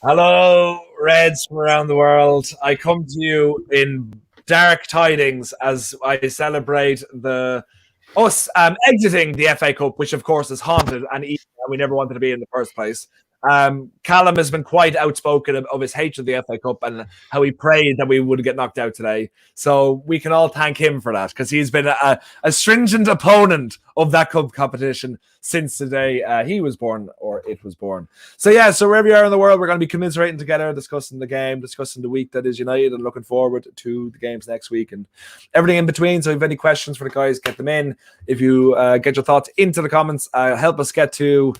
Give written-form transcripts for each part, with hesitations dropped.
Hello, Reds from around the world. I come to you in dark tidings as I celebrate the us exiting the FA Cup, which of course is haunted and evil, and we never wanted to be in the first place. Callum has been quite outspoken of his hatred of the FA Cup and how he prayed that we would get knocked out today. So we can all thank him for that because he's been a stringent opponent of that cup competition since the day he was born or it was born. So yeah, so wherever you are in the world, we're going to be commiserating together, discussing the game, discussing the week that is United, and looking forward to the games next week and everything in between. So if you have any questions for the guys, get them in. If you get your thoughts into the comments, help us get to.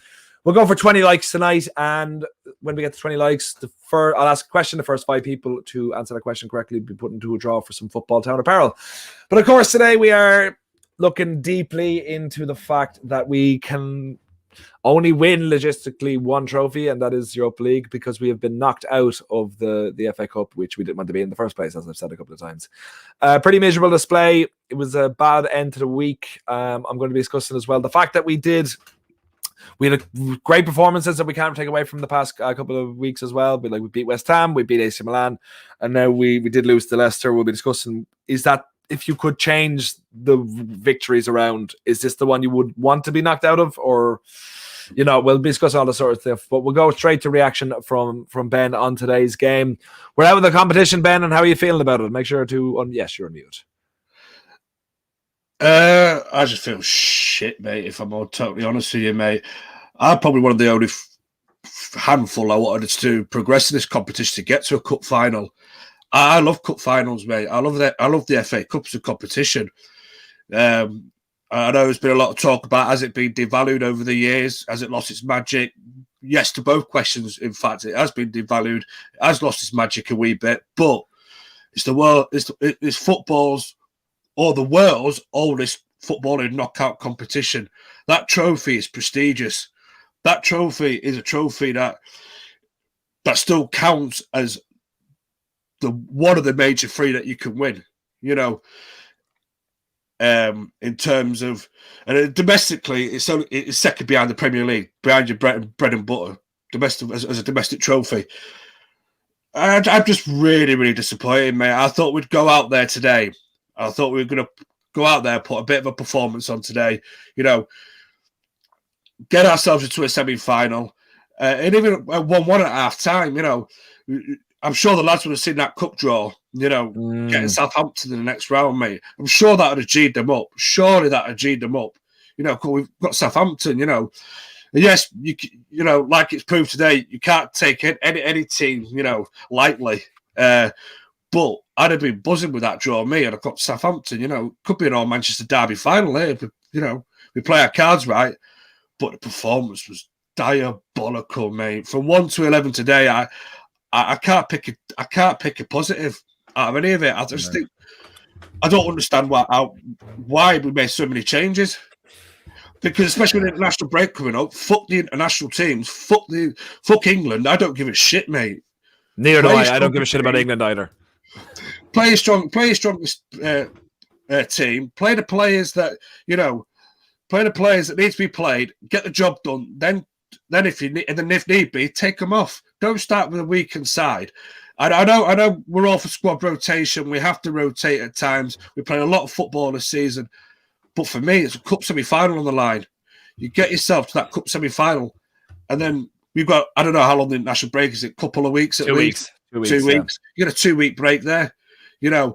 We'll go for 20 likes tonight, and when we get to 20 likes, I'll ask a question. The first 5 people to answer that question correctly will be put into a draw for some Football Town apparel. But of course, today we are looking deeply into the fact that we can only win logistically one trophy, and that is Europa League, because we have been knocked out of the FA Cup, which we didn't want to be in the first place, as I've said a couple of times. Pretty miserable display. It was a bad end to the week. I'm going to be discussing as well the fact that we had great performances that we can't take away from the past couple of weeks as well. We beat West Ham, we beat AC Milan, and now we did lose to Leicester. We'll be discussing, is that, if you could change the victories around, is this the one you would want to be knocked out of? Or, we'll be discussing all the sort of stuff, but we'll go straight to reaction from Ben on today's game. We're out of the competition, Ben, and how are you feeling about it? Make sure to, yes, you're on mute. I just feel shit, mate, if I'm all totally honest with you, mate. I'm probably one of the only handful I wanted to progress in this competition to get to a cup final. I love cup finals, mate. I love the FA Cup as a competition. I know there's been a lot of talk about, has it been devalued over the years? Has it lost its magic? Yes to both questions. In fact, it has been devalued. It has lost its magic a wee bit, but it's the world. It's football's, or the world's oldest footballing knockout competition. That trophy is prestigious. That trophy is a trophy that still counts as one of the major 3 that you can win. In terms of, and domestically, it's second behind the Premier League, behind your bread and butter, domestic as a domestic trophy. And I'm just really, really disappointed, mate. I thought we'd go out there today. I thought we were going to go out there, put a bit of a performance on today, get ourselves into a semi-final, and even 1-1 at half-time, I'm sure the lads would have seen that cup draw, getting Southampton in the next round, mate. I'm sure that would have G'd them up. Surely that would have G'd them up. We've got Southampton, And yes, like it's proved today, you can't take any team, lightly. But I'd have been buzzing with that draw, me, and I've got Southampton, could be an all Manchester derby final here. We play our cards right, but the performance was diabolical, mate. From 1 to 11 today, I can't pick a positive out of any of it. I just think I don't understand why we made so many changes. Because especially with the international break coming up, fuck the international teams, fuck England. I don't give a shit, mate. Neither do I. I don't give a shit about England either. Play a strongest team. Play the players that need to be played. Get the job done. Then if need be, take them off. Don't start with a weakened side. I know we're all for squad rotation. We have to rotate at times. We play a lot of football this season. But for me, it's a cup semi-final on the line. You get yourself to that cup semi-final, and then we've got, I don't know how long the international break is. A couple of weeks at least. 2 weeks. 2 weeks. You get a 2-week break there. I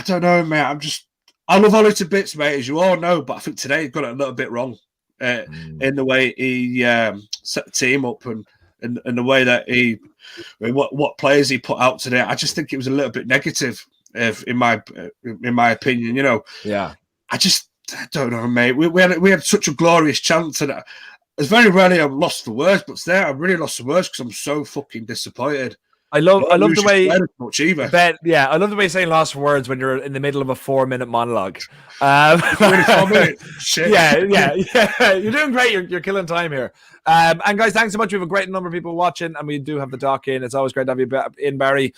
don't know, mate. I love Ollie to bits, mate, as you all know, but I think today he got it a little bit wrong in the way he set the team up and the way that what players he put out today. I just think it was a little bit negative, in my opinion. Yeah. I don't know, mate. We had such a glorious chance, and it's very rarely I'm lost for words, but today I'm really lost for words because I'm so fucking disappointed. I love the way Ben, I love the way you're saying lost for words when you're in the middle of a 4-minute monologue. 24 minutes. Shit. Yeah. You're doing great. You're killing time here. And guys, thanks so much. We have a great number of people watching, and we do have the doc in. It's always great to have you in, Barry.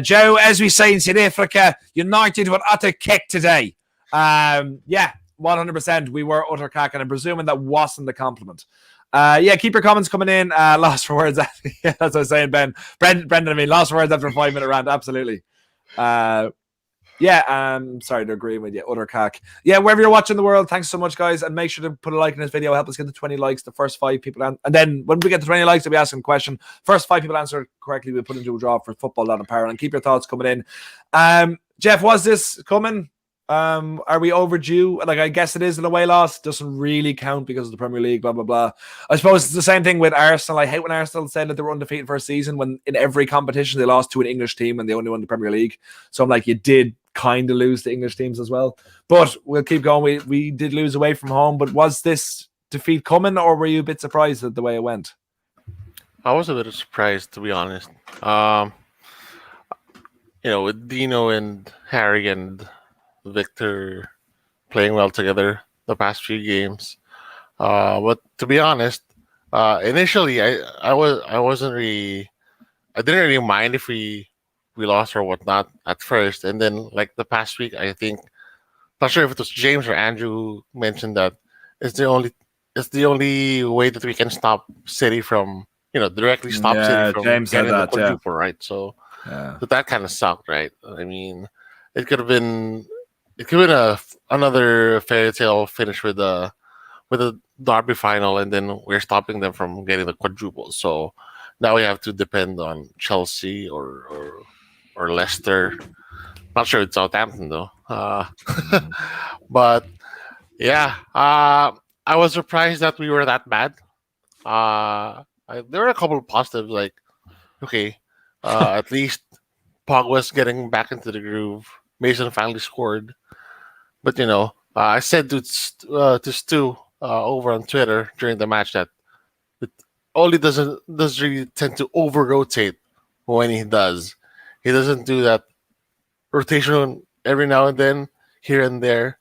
Joe, as we say in South Africa, United were utter kick today. 100%. We were utter cack, and I'm presuming that wasn't the compliment. Yeah, keep your comments coming in. Lost for words. Yeah, that's what I was saying, Ben. Brendan, I mean, lost for words after a 5-minute rant. Absolutely. Yeah, sorry to agree with you. Other cack. Yeah, wherever you're watching the world, thanks so much, guys. And make sure to put a like in this video. Help us get to 20 likes. The first 5 people. And then when we get to 20 likes, we'll be asking a question. First 5 people answer correctly, we'll put into a draw for football on apparel. And keep your thoughts coming in. Jeff, was this coming? Are we overdue? Like, I guess it is an away loss. Doesn't really count because of the Premier League, blah, blah, blah. I suppose it's the same thing with Arsenal. I hate when Arsenal said that they were undefeated for a season when in every competition they lost to an English team and they only won the Premier League. So I'm like, you did kind of lose to English teams as well. But we'll keep going. We did lose away from home, but was this defeat coming, or were you a bit surprised at the way it went? I was a bit surprised, to be honest. With Dino and Harry and Victor playing well together the past few games. But to be honest, initially I didn't really mind if we lost or whatnot at first, and then like the past week, I think, not sure if it was James or Andrew who mentioned that it's the only way that we can stop City from directly stop City from James getting said that, the quadruple, right? So that kind of sucked, right? I mean, it could have been another fairy tale finish with a derby final, and then we're stopping them from getting the quadruple. So now we have to depend on Chelsea or Leicester. Not sure it's Southampton though. But yeah, I was surprised that we were that bad. There were a couple of positives, like okay, at least Pogba's getting back into the groove. Mason finally scored. But I said to Stu over on Twitter during the match that Oli doesn't really tend to over rotate when he does. He doesn't do that rotation every now and then, here and there.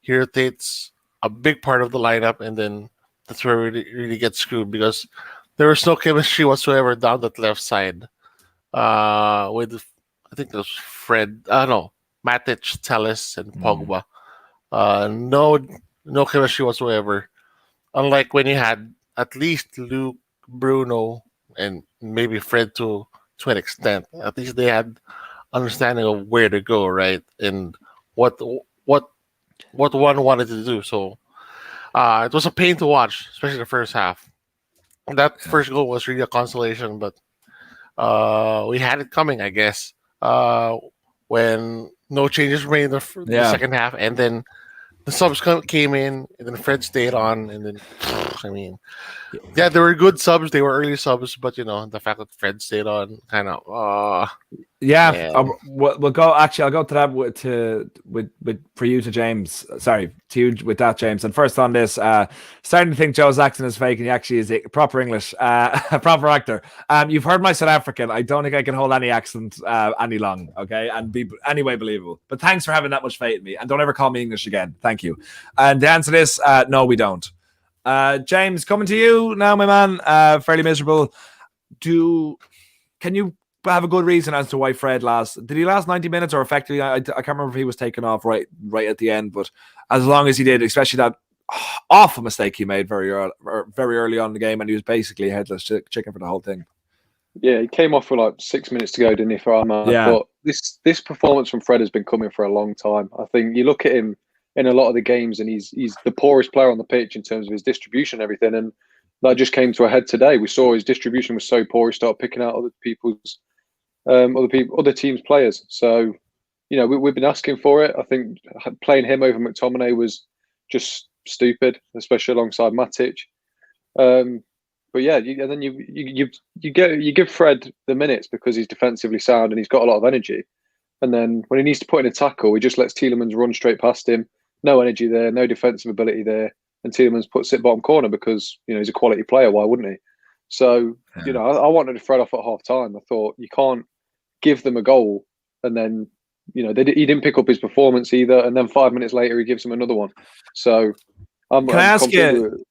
He rotates a big part of the lineup, and then that's where we really get screwed because there was no chemistry whatsoever down that left side. With I think it was Fred. Matic, Telles, and Pogba. No chemistry whatsoever. Unlike when you had at least Luke, Bruno, and maybe Fred to an extent. At least they had understanding of where to go, right? And what one wanted to do. So it was a pain to watch, especially the first half. That first goal was really a consolation, but we had it coming, I guess. When no changes were made in the second half, and then the subs came in, and then Fred stayed on, and then I mean, yeah, they were good subs. They were early subs, but the fact that Fred stayed on, kind of, we'll go. Actually, I'll go to that with for you to James. Sorry, to you with that, James. And first on this, starting to think Joe's accent is fake, and he actually is a proper English, a proper actor. You've heard my South African. I don't think I can hold any accent any long, okay, and be anyway believable. But thanks for having that much faith in me, and don't ever call me English again. Thank you. And the answer is no, we don't. James, coming to you now, my man. Fairly miserable. Can you have a good reason as to why Fred did he last 90 minutes or effectively? I can't remember if he was taken off right at the end, but as long as he did, especially that awful mistake he made very early on in the game, and he was basically a headless chicken for the whole thing. Yeah, he came off with like 6 minutes to go, didn't he, for Armand? Yeah. But this performance from Fred has been coming for a long time. I think you look at him in a lot of the games, and he's the poorest player on the pitch in terms of his distribution and everything. And that just came to a head today. We saw his distribution was so poor, he started picking out other teams' players. So, we've been asking for it. I think playing him over McTominay was just stupid, especially alongside Matic. But yeah, then you give Fred the minutes because he's defensively sound and he's got a lot of energy. And then when he needs to put in a tackle, he just lets Tielemans run straight past him. No energy there, no defensive ability there. And Tielemans puts it bottom corner because, he's a quality player. Why wouldn't he? So, I wanted Fred off at half time. I thought you can't give them a goal and then, he didn't pick up his performance either. And then 5 minutes later, he gives him another one. So, can I ask you?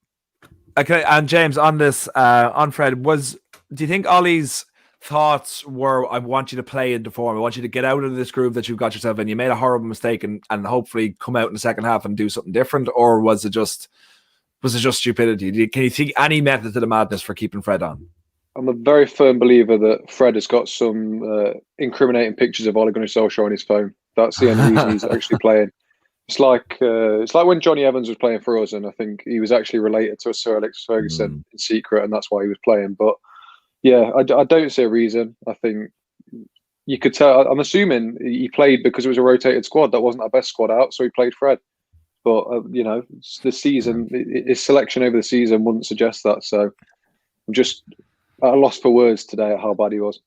Okay, and James, on this, on Fred, do you think Ollie's thoughts were, I want you to play into form, I want you to get out of this groove that you've got yourself in, you made a horrible mistake and hopefully come out in the second half and do something different? Or was it just was it just stupidity? Can you think any method to the madness for keeping Fred on? I'm a very firm believer that Fred has got some incriminating pictures of Ole Gunnar Solskjaer on his phone. That's the only reason he's actually playing. It's like when Johnny Evans was playing for us, and I think he was actually related to Sir Alex Ferguson in secret, and that's why he was playing. But yeah, I don't see a reason. I think you could tell. I'm assuming he played because it was a rotated squad. That wasn't our best squad out, so he played Fred. But the season, his selection over the season wouldn't suggest that. So I'm just at a loss for words today at how bad he was.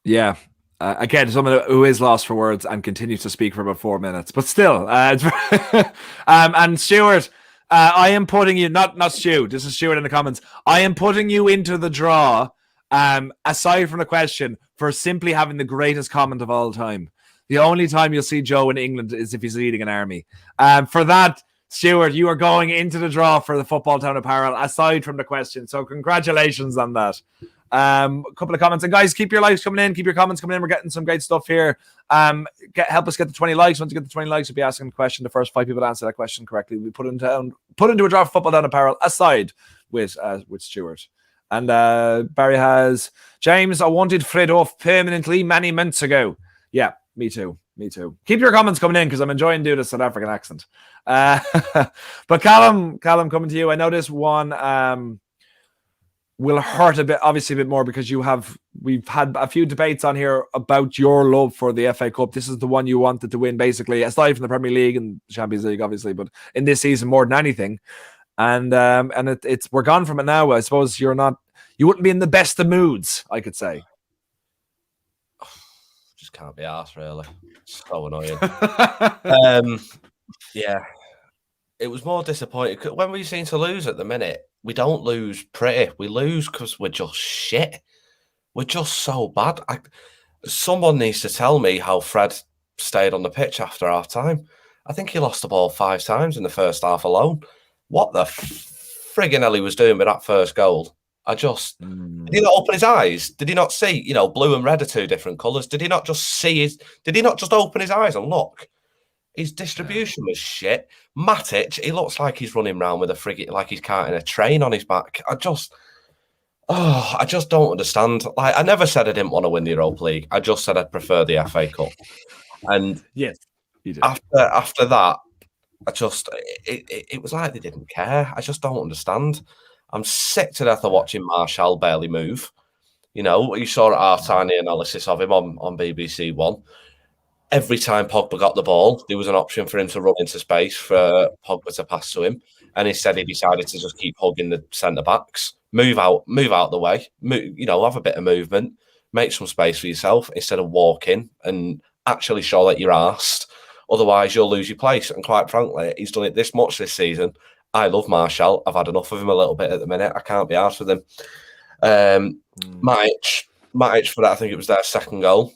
Yeah. Again, someone who is lost for words and continues to speak for about 4 minutes, but still, and Stuart, I am putting you, not Stu, this is Stuart in the comments. I am putting you into the draw, aside from the question, for simply having the greatest comment of all time. The only time you'll see Joe in England is if he's leading an army. For that, Stuart, you are going into the draw for the Football Town apparel, aside from the question. So congratulations on that. A couple of comments, and guys, keep your likes coming in, keep your comments coming in. We're getting some great stuff here. Help us get the 20 likes. Once you get the 20 likes, we'll be asking a question. The first 5 people to answer that question correctly, we put into a draw for Football Down apparel, aside with Stuart. And Barry has James. I wanted Fred off permanently many months ago. Yeah, me too. Keep your comments coming in because I'm enjoying doing a South African accent. But Callum, coming to you. I know this one will hurt a bit, obviously a bit more, because we've had a few debates on here about your love for the FA Cup. This is the one you wanted to win, basically, aside from the Premier League and Champions League, obviously, but in this season more than anything. And it's we're gone from it now. I suppose you wouldn't be in the best of moods, I could say. Just can't be arsed, really. It's so annoying. Yeah. It was more disappointing. When we seem to lose at the minute, we don't lose pretty. We lose because we're just shit. We're just so bad. Someone needs to tell me how Fred stayed on the pitch after half time. I think he lost the ball 5 times in the first half alone. What the friggin' hell he was doing with that first goal? Did he not open his eyes? Did he not see, blue and red are 2 different colours? Did he not just open his eyes and look? His distribution was shit. Matic, he looks like he's running around with a frigate, like he's carting a train on his back. I just don't understand. Like, I never said I didn't want to win the Europa League. I just said I'd prefer the FA Cup. And yes, you did. After that, it was like they didn't care. I just don't understand. I'm sick to death of watching Martial barely move. You saw our tiny analysis of him on BBC One. Every time Pogba got the ball, there was an option for him to run into space for Pogba to pass to him. And instead, he decided to just keep hugging the centre-backs. Move out the way. Have a bit of movement. Make some space for yourself instead of walking and actually show that you're arsed. Otherwise, you'll lose your place. And quite frankly, he's done it this much this season. I love Martial. I've had enough of him a little bit at the minute. I can't be arsed with him. Matic, for that, I think it was their second goal.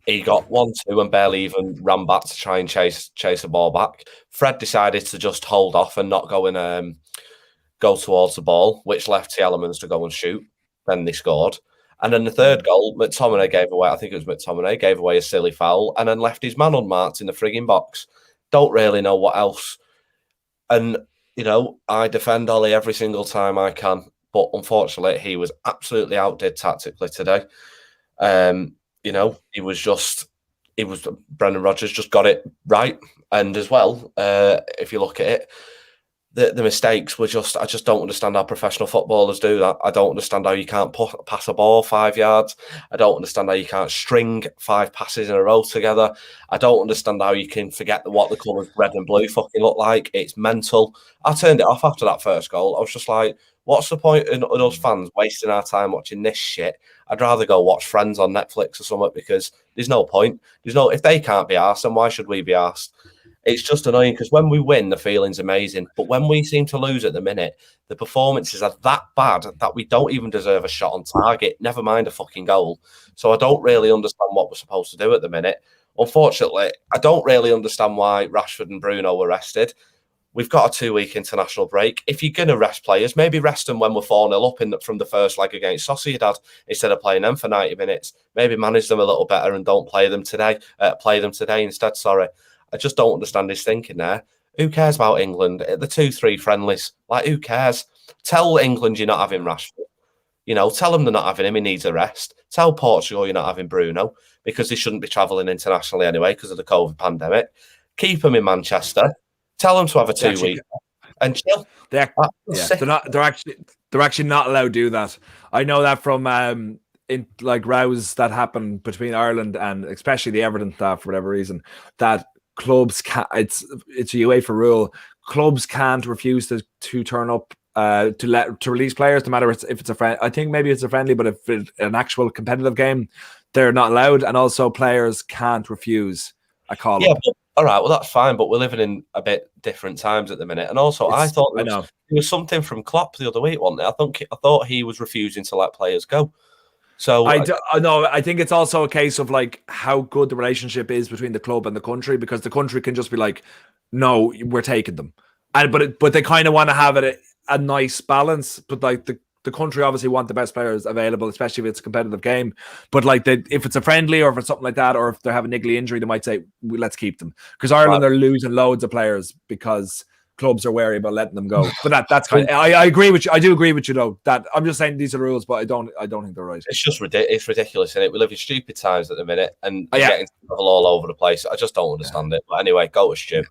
He got 1-2 and barely even ran back to try and chase the ball back. Fred decided to just hold off and not go towards the ball, which left Tielemans to go and shoot. Then they scored. And then the third goal, McTominay gave away, I think it was McTominay, gave away a silly foul and then left his man unmarked in the frigging box. Don't really know what else. And, I defend Ollie every single time I can. But unfortunately, he was absolutely outdid tactically today. Brendan Rodgers just got it right. And as well, if you look at it, the mistakes were I just don't understand how professional footballers do that. I don't understand how you can't pass a ball 5 yards. I don't understand how you can't string 5 passes in a row together. I don't understand how you can forget what the colours red and blue fucking look like. It's mental. I turned it off after that first goal. I was just like, what's the point in us fans wasting our time watching this shit? I'd rather go watch Friends on Netflix or something because there's no point. If they can't be arsed, then why should we be arsed? It's just annoying because when we win, the feeling's amazing. But when we seem to lose at the minute, the performances are that bad that we don't even deserve a shot on target, never mind a fucking goal. So I don't really understand what we're supposed to do at the minute. Unfortunately, I don't really understand why Rashford and Bruno were rested. We've got a 2-week international break. If you're going to rest players, maybe rest them when we're 4-0 up from the first leg against Sociedad instead of playing them for 90 minutes. Maybe manage them a little better and don't play them today. Play them today instead, sorry. I just don't understand his thinking there. Who cares about England? The 2-3 friendlies. Like, who cares? Tell England you're not having Rashford. Tell them they're not having him. He needs a rest. Tell Portugal you're not having Bruno because they shouldn't be travelling internationally anyway because of the COVID pandemic. Keep them in Manchester. Tell them to have a 2 week and chill. They're actually not allowed to do that. I know that from in like rows that happen between Ireland and especially the Everton staff for whatever reason, that clubs can't. It's a UEFA rule. Clubs can't refuse to turn up to release players, no matter if it's a friend. I think maybe it's a friendly, but if it's an actual competitive game, they're not allowed. And also, players can't refuse a call. Yeah, all right. Well, that's fine, but we're living in a bit different times at the minute. And also, I thought there was something from Klopp the other week, wasn't there? I thought he was refusing to let players go. So I know. I think it's also a case of like how good the relationship is between the club and the country, because the country can just be like, "No, we're taking them," but they kind of want to have it a nice balance. But like the country obviously want the best players available, especially if it's a competitive game. But like if it's a friendly or if it's something like that, or if they have a niggly injury, they might say, "Let's keep them," because Ireland are losing loads of players because clubs are wary about letting them go. But that's kind of, I agree with you. I do agree with you though. That I'm just saying these are the rules, but I don't think they're right. It's just it's ridiculous, isn't it? We live in stupid times at the minute, and you're getting travel all over the place. I just don't understand it. But anyway, go to Stu.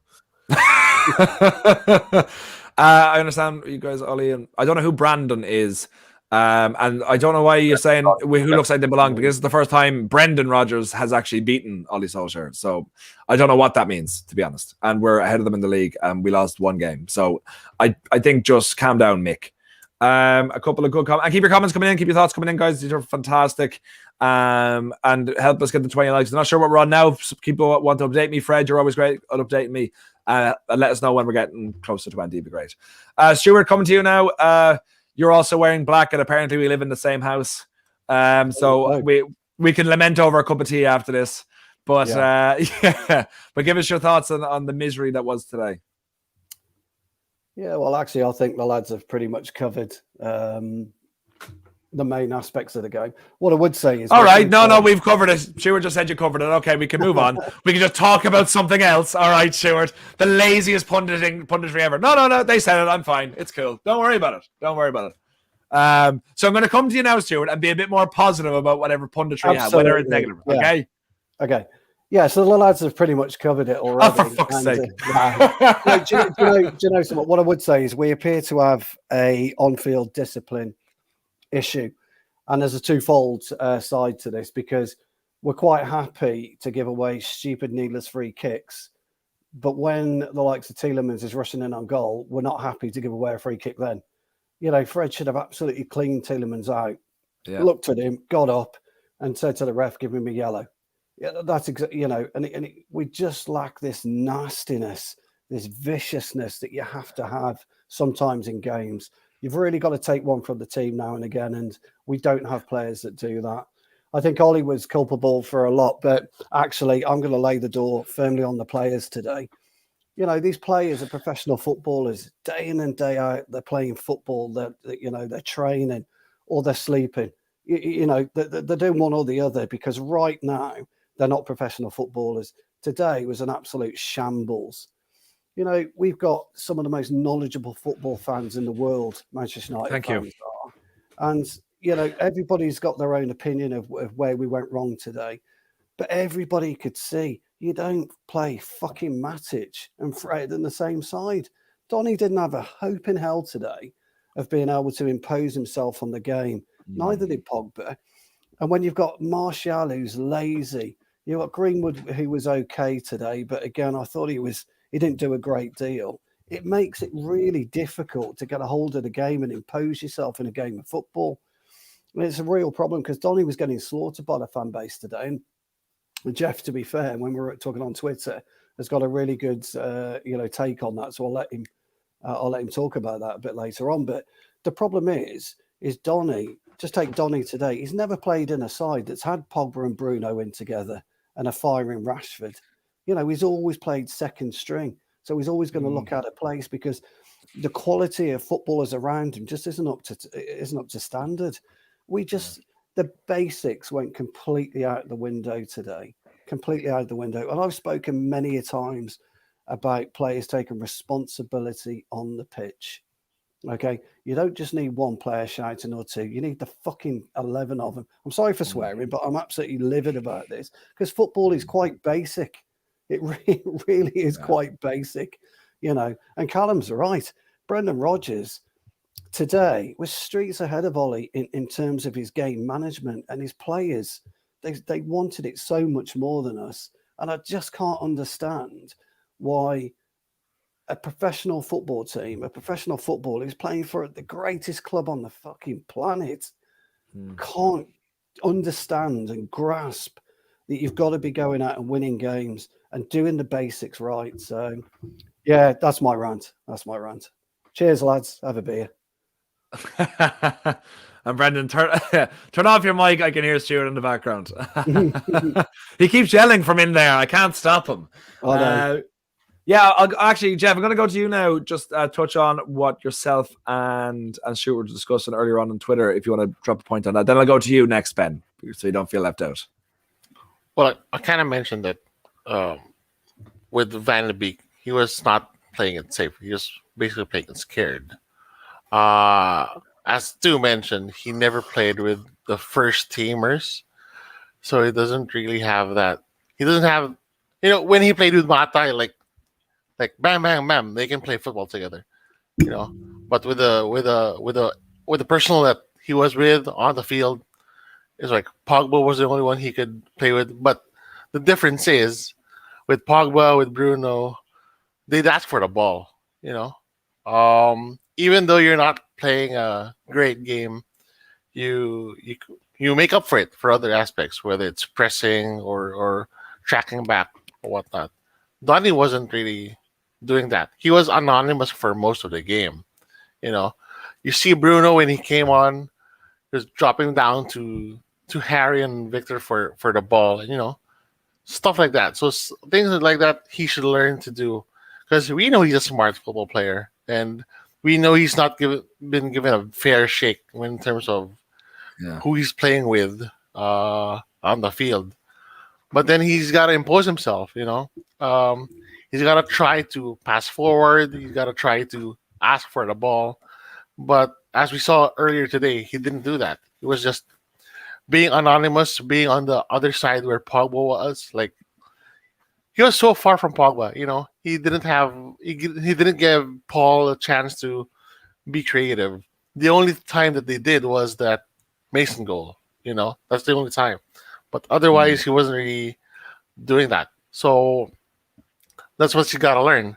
I understand you guys, Ollie, and I don't know who Brandon is. And I don't know why you're saying who looks like they belong, because it's the first time Brendan Rodgers has actually beaten Ollie Solskjaer. So I don't know what that means, to be honest. And we're ahead of them in the league, and we lost one game. So I think just calm down, Mick. A couple of good comments. And keep your comments coming in. Keep your thoughts coming in, guys. These are fantastic. And help us get the 20 likes. I'm not sure what we're on now. So people want to update me. Fred, you're always great at updating me. And let us know when we're getting close to 20. It'd be great. Stuart, coming to you now. You're also wearing black, and apparently we live in the same house. So we can lament over a cup of tea after this. But but give us your thoughts on the misery that was today. Yeah, well, actually, I think the lads have pretty much covered the main aspects of the game. What I would say is... All right, no, we've covered it. Stuart just said you covered it. Okay, we can move on. We can just talk about something else. All right, Stuart. The laziest punditry ever. No, they said it. I'm fine. It's cool. Don't worry about it. So I'm going to come to you now, Stuart, and be a bit more positive about whatever punditry you have, whether it's negative. Yeah. Okay. Yeah, so the lads have pretty much covered it already. Oh, for fuck's sake. Do you know something? What I would say is we appear to have a on-field discipline issue. And there's a twofold side to this, because we're quite happy to give away stupid, needless free kicks. But when the likes of Tielemans is rushing in on goal, we're not happy to give away a free kick then. Fred should have absolutely cleaned Tielemans out, looked at him, got up and said to the ref, give him a yellow. Yeah, that's exactly, we just lack this nastiness, this viciousness that you have to have sometimes in games. You've really got to take one from the team now and again, and we don't have players that do that. I think Ollie was culpable for a lot, but actually I'm going to lay the door firmly on the players today. These players are professional footballers. Day in and day out, they're playing football. They're training or they're sleeping. They're doing one or the other, because right now they're not professional footballers. Today was an absolute shambles. We've got some of the most knowledgeable football fans in the world, Manchester United Thank fans you. are. And, everybody's got their own opinion of where we went wrong today. But everybody could see you don't play fucking Matic and Fred in the same side. Donny didn't have a hope in hell today of being able to impose himself on the game. Neither did Pogba. And when you've got Martial, who's lazy, you've got Greenwood, who was okay today, but again, I thought he didn't do a great deal. It makes it really difficult to get a hold of the game and impose yourself in a game of football. And it's a real problem, because Donny was getting slaughtered by the fan base today. And Jeff, to be fair, when we were talking on Twitter, has got a really good, take on that. So I'll let him talk about that a bit later on. But the problem is Donny. Just take Donny today. He's never played in a side that's had Pogba and Bruno in together and a firing Rashford. He's always played second string. So he's always going to look out of place, because the quality of footballers around him just isn't up to standard. The basics went completely out the window today. Completely out the window. And I've spoken many a times about players taking responsibility on the pitch. Okay, you don't just need one player shouting or two. You need the fucking 11 of them. I'm sorry for swearing, but I'm absolutely livid about this because football is quite basic. It really is quite basic, you know. And Callum's right. Brendan Rodgers today was streets ahead of Ollie in terms of his game management, and his players. They wanted it so much more than us, and I just can't understand why a professional football team, a professional footballer who's playing for the greatest club on the fucking planet, can't understand and grasp that you've got to be going out and winning games and doing the basics right. So, yeah, that's my rant. That's my rant. Cheers, lads. Have a beer. And Brendan, turn off your mic. I can hear Stuart in the background. He keeps yelling from in there. I can't stop him. Oh, no. Yeah, actually, Jeff, I'm going to go to you now. Just touch on what yourself and Stuart were discussing earlier on Twitter, if you want to drop a point on that. Then I'll go to you next, Ben, so you don't feel left out. Well, I kind of mentioned that with Van de Beek, he was not playing it safe. He was basically playing it scared. As Stu mentioned, he never played with the first teamers, so he doesn't really have that. He doesn't have, when he played with Mata, like bam, bam, bam, they can play football together, But with the personnel that he was with on the field, it's like Pogba was the only one he could play with. But the difference is, with Pogba, with Bruno, they'd ask for the ball, Even though you're not playing a great game, you make up for it for other aspects, whether it's pressing or tracking back or whatnot. Donny wasn't really doing that. He was anonymous for most of the game. You see Bruno when he came on, he was dropping down to Harry and Victor for the ball, and stuff like that. So things like that he should learn to do, because we know he's a smart football player, and we know he's not been given a fair shake in terms of who he's playing with on the field. But then he's got to impose himself, He's got to try to pass forward. He's got to try to ask for the ball. But as we saw earlier today, he didn't do that. He was just being anonymous, being on the other side where Pogba was. Like, he was so far from Pogba, He didn't give Paul a chance to be creative. The only time that they did was that Mason goal, That's the only time. But otherwise, he wasn't really doing that. So that's what you got to learn.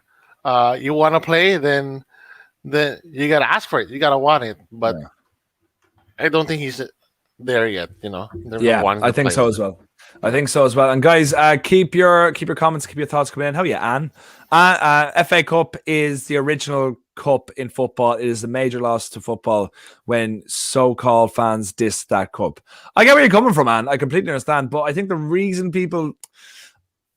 You want to play, then you got to ask for it. You got to want it. But I don't think he's there yet, Yeah, I think so as well. And guys, keep your comments, keep your thoughts coming in. How are you, Anne? FA Cup is the original cup in football. It is a major loss to football when so-called fans diss that cup. I get where you're coming from, Anne. I completely understand, but I think the reason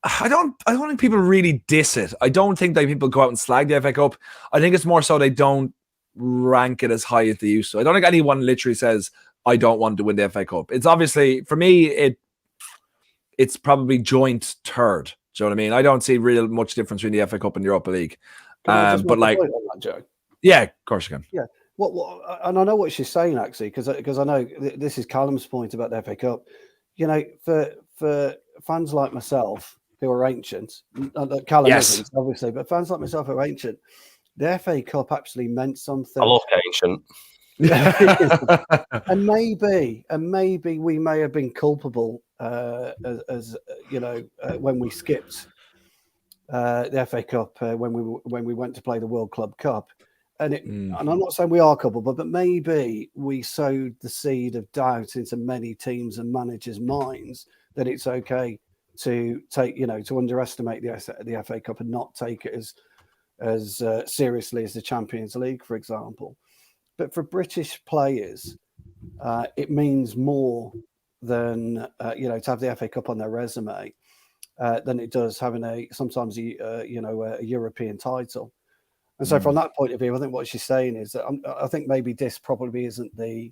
I don't think people really diss it. I don't think that people go out and slag the FA Cup. I think it's more so they don't rank it as high as they used to. I don't think anyone literally says, I don't want to win the FA Cup. It's obviously, for me, it's probably joint third. Do you know what I mean? I don't see real much difference between the FA Cup and the Europa League. But like, that, yeah, of course you can. Yeah. Well, and I know what she's saying actually, because I know this is Callum's point about the FA Cup. For fans like myself who are ancient, Callum isn't obviously, but fans like myself who are ancient, the FA Cup actually meant something. I love ancient. and maybe we may have been culpable as when we skipped the FA Cup when we went to play the World Club Cup, and I'm not saying we are culpable, but maybe we sowed the seed of doubt into many teams and managers' minds that it's okay to take to underestimate the FA Cup and not take it as seriously as the Champions League, for example. But for British players, it means more than to have the FA Cup on their resume than it does having sometimes a European title. And so, from that point of view, I think what she's saying is that I think maybe this probably isn't the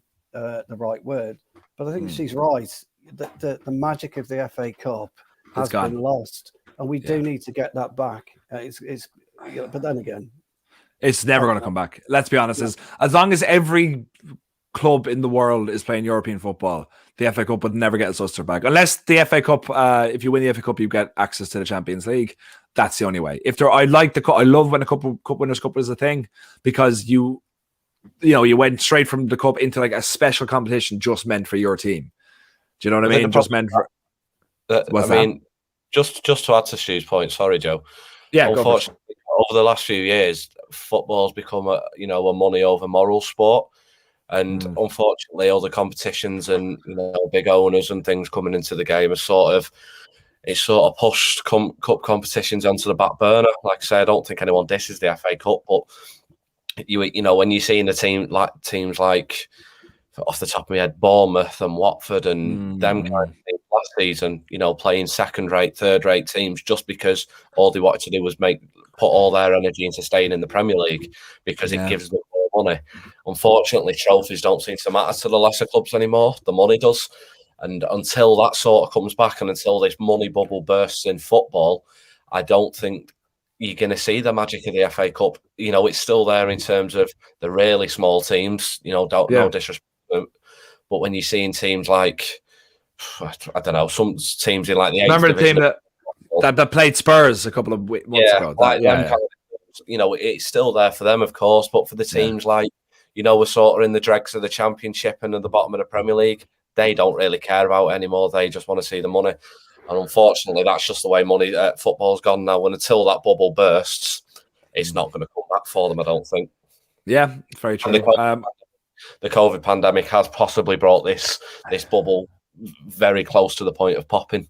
right word, but I think she's right. The magic of the FA Cup has been lost, and we do need to get that back. It's but then again, it's never going to come back. Let's be honest. As long as every club in the world is playing European football, the FA Cup would never get its luster back. Unless the FA Cup, if you win the FA Cup, you get access to the Champions League. That's the only way. I like the cup. I love when a cup winners' cup is a thing, because you went straight from the cup into like a special competition just meant for your team. Do you know what I mean? Just meant for. Just to add to Stu's point. Sorry, Joe. Yeah. Unfortunately, over the last few years, football's become a money over moral sport. And unfortunately, all the competitions and big owners and things coming into the game are sort of pushed cup competitions onto the back burner. Like I say, I don't think anyone disses the FA Cup, but when you're seeing teams like, off the top of my head, Bournemouth and Watford and them kind of things last season, playing second-rate, third-rate teams just because all they wanted to do was put all their energy into staying in the Premier League because it gives them more money. Unfortunately, trophies don't seem to matter to the lesser clubs anymore. The money does. And until that sort of comes back and until this money bubble bursts in football, I don't think you're going to see the magic of the FA Cup. It's still there in terms of the really small teams, no disrespect. But when you're seeing teams like, I don't know, some teams in like the 8th remember the division, team that played Spurs a couple of months ago. It's still there for them, of course. But for the teams like, we're sort of in the dregs of the Championship and at the bottom of the Premier League, they don't really care about it anymore. They just want to see the money. And unfortunately, that's just the way football's gone now. And until that bubble bursts, it's not going to come back for them, I don't think. Yeah, very true. The COVID pandemic has possibly brought this bubble very close to the point of popping.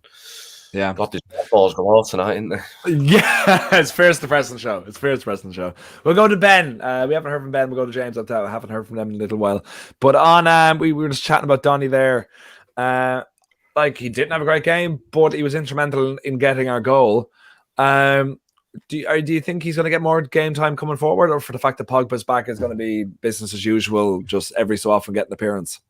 Yeah. God, there's balls galore tonight, isn't there? Yeah, it's Fierce Depressing Show. We'll go to Ben. We haven't heard from Ben. We'll go to James. I haven't heard from them in a little while. But we were just chatting about Donny there. He didn't have a great game, but he was instrumental in getting our goal. Do you think he's going to get more game time coming forward, or for the fact that Pogba's back is going to be business as usual, just every so often get an appearance?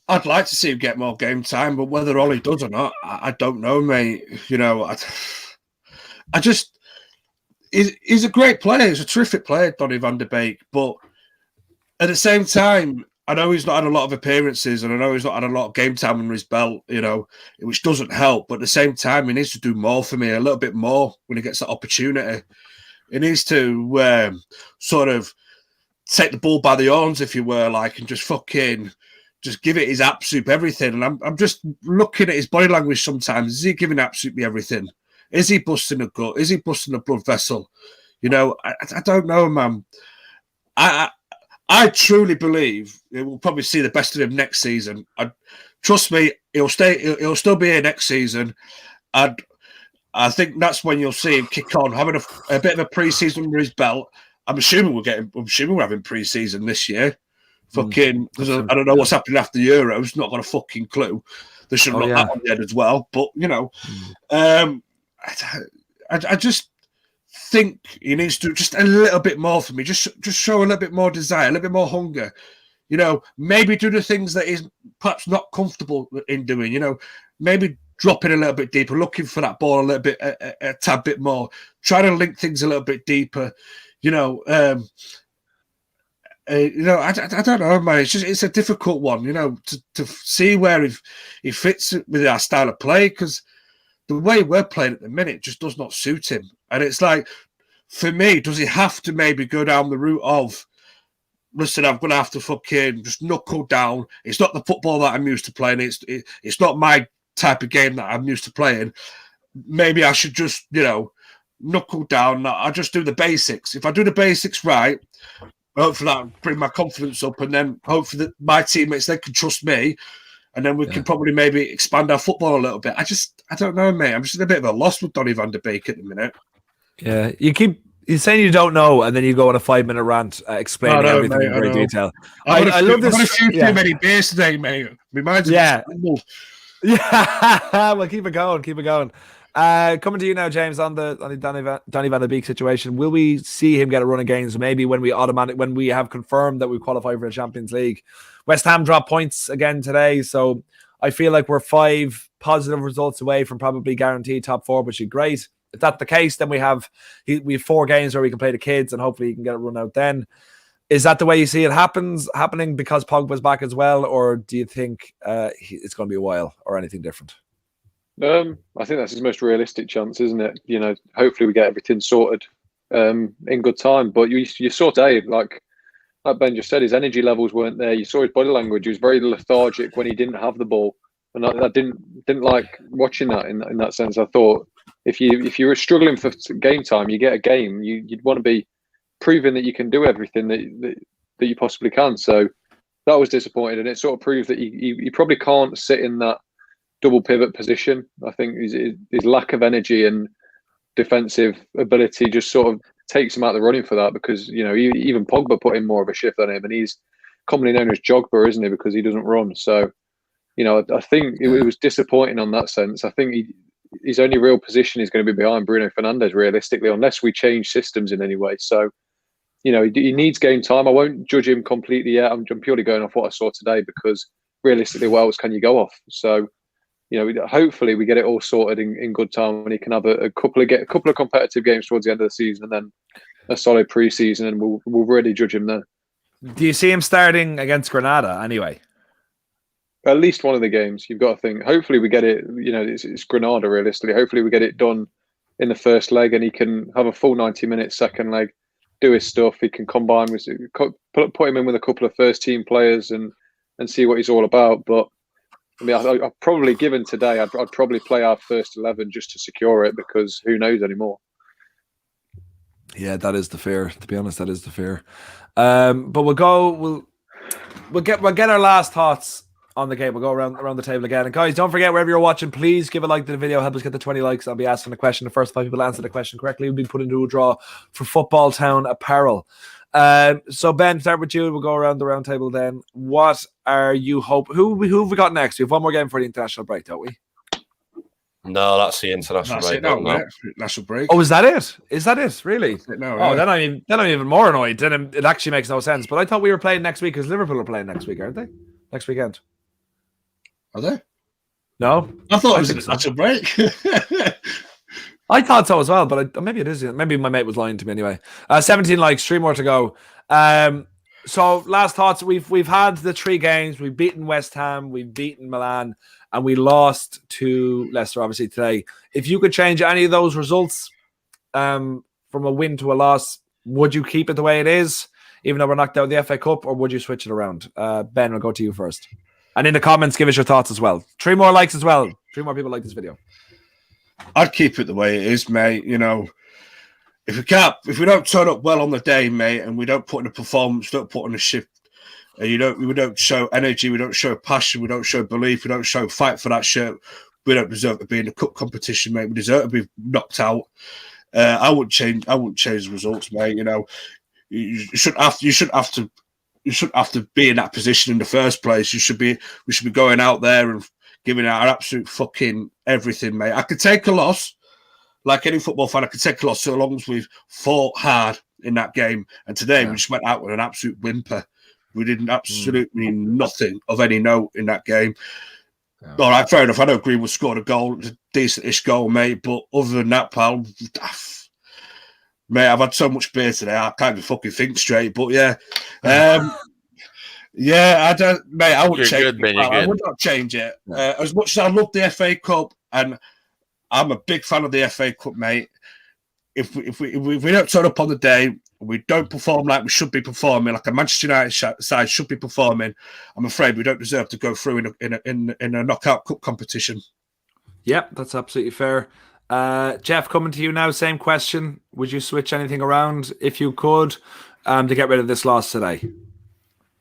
I'd like to see him get more game time, but whether Ollie does or not, I don't know, mate. He's a great player. He's a terrific player, Donny van de Beek. But at the same time, I know he's not had a lot of appearances, and I know he's not had a lot of game time under his belt, which doesn't help. But at the same time, he needs to do more for me, a little bit more when he gets that opportunity. He needs to sort of take the bull by the horns, if you were, and just give it his absolute everything. And I'm just looking at his body language sometimes. Is he giving absolutely everything? Is he busting a gut? Is he busting a blood vessel? I don't know, man. I truly believe we'll probably see the best of him next season. Trust me, he'll still be here next season. And I think that's when you'll see him kick on, having a bit of a pre-season under his belt. I'm assuming we're having pre-season this year. Because I don't know what's happening after the Euros. Not got a fucking clue. They should have that on the head as well. But I just think he needs to do just a little bit more for me. Just show a little bit more desire, a little bit more hunger. Maybe do the things that he's perhaps not comfortable in doing. Maybe dropping a little bit deeper, looking for that ball a little bit, a tad bit more, trying to link things a little bit deeper. I don't know, man. It's a difficult one, to see where he fits with our style of play, because the way we're playing at the minute just does not suit him. And it's like, for me, does he have to maybe go down the route of, listen, I'm going to have to fucking just knuckle down. It's not the football that I'm used to playing. It's not my type of game that I'm used to playing. Maybe I should just, knuckle down. I just do the basics. If I do the basics right, hopefully that'll bring my confidence up, and then hopefully that my teammates, they can trust me, and then we can probably maybe expand our football a little bit. I don't know, mate. I'm just in a bit of a loss with Donny van de Beek at the minute. Yeah, you're saying you don't know, and then you go on a 5-minute rant explaining everything in great detail. I love this. I've had a few too many beers today, mate. Reminds me. Yeah. Well, keep it going. Coming to you now, James, on the Donny van de Beek situation. Will we see him get a run of games? Maybe when we have confirmed that we qualify for the Champions League. West Ham dropped points again today, so I feel like we're 5 positive results away from probably guaranteed top 4, which is great. If that's the case, then we have 4 games where we can play the kids, and hopefully he can get it run out then. Is that the way you see it happening because Pogba's back as well, or do you think it's going to be a while or anything different? I think that's his most realistic chance, isn't it? Hopefully we get everything sorted in good time. But you sort of, like Ben just said, his energy levels weren't there. You saw his body language; he was very lethargic when he didn't have the ball, and I didn't like watching that in that sense. I thought if you were struggling for game time, you get a game, you'd want to be proving that you can do everything that you possibly can. So that was disappointing, and it sort of proved that he probably can't sit in that double pivot position. I think his lack of energy and defensive ability just sort of takes him out of the running for that, because even Pogba put in more of a shift on him, and he's commonly known as Jogba, isn't he, because he doesn't run. So I think it was disappointing on that sense. I think his only real position is going to be behind Bruno Fernandes, realistically, unless we change systems in any way. So he needs game time. I won't judge him completely yet. I'm purely going off what I saw today, because realistically, what else can you go off? So, hopefully we get it all sorted in good time, and he can have a couple of competitive games towards the end of the season, and then a solid pre-season, and we'll really judge him then. Do you see him starting against Granada anyway? At least one of the games. You've got to think. Hopefully we get it. It's Granada realistically. Hopefully we get it done in the first leg, and he can have a full 90 minutes second leg, do his stuff. He can combine with put him in with a couple of first team players and see what he's all about. But I mean, I'd probably, given today, I'd probably play our first 11 just to secure it, because who knows anymore. Yeah, that is the fear. To be honest, that is the fear. But we'll get our last thoughts on the game. We'll go around the table again. And guys, don't forget, wherever you're watching, please give a like to the video. Help us get the 20 likes. I'll be asking a question. The first 5 people to answer the question correctly will be put into a draw for Football Town apparel. So Ben, start with you. We'll go around the round table then. What are you who have we got next? We have one more game for the international break, don't we? No, that's the international break. National break. Oh, is that it? Is that it? Really? No, then I'm even more annoyed. Then it actually makes no sense. But I thought we were playing next week, because Liverpool are playing next week, aren't they? Next weekend. Are they? No, I thought it was a national break. I thought so as well, but maybe it is. Maybe my mate was lying to me anyway. 17 likes, 3 more to go. So last thoughts. We've had the 3 games. We've beaten West Ham, we've beaten Milan, and we lost to Leicester, obviously, today. If you could change any of those results from a win to a loss, would you keep it the way it is, even though we're knocked out of the FA Cup, or would you switch it around? Ben, we'll go to you first. And in the comments, give us your thoughts as well. 3 more likes as well. 3 more people like this video. I'd keep it the way it is, mate. If we don't turn up well on the day, mate, and we don't put in a performance, don't put in a shift, we don't show energy, we don't show passion, we don't show belief, we don't show fight for that shirt, we don't deserve to be in the cup competition, mate. We deserve to be knocked out. I wouldn't change the results, mate. You shouldn't have to be in that position in the first place. We should be going out there and giving our absolute fucking everything, mate. I could take a loss, like any football fan. I could take a loss so long as we've fought hard in that game. And today we just went out with an absolute whimper. We did absolutely nothing of any note in that game. Yeah. All right, fair enough. I know Greenwood scored a goal, a decent-ish goal, mate. But other than that, pal, mate, I've had so much beer today, I can't even fucking think straight. But yeah, yeah, I don't, mate. I wouldn't change it. I would not change it. As much as I love the FA Cup, and I'm a big fan of the FA Cup, mate. If we don't turn up on the day, we don't perform like we should be performing, like a Manchester United side should be performing, I'm afraid we don't deserve to go through in a knockout cup competition. Yep, that's absolutely fair. Jeff, coming to you now, same question. Would you switch anything around if you could to get rid of this loss today?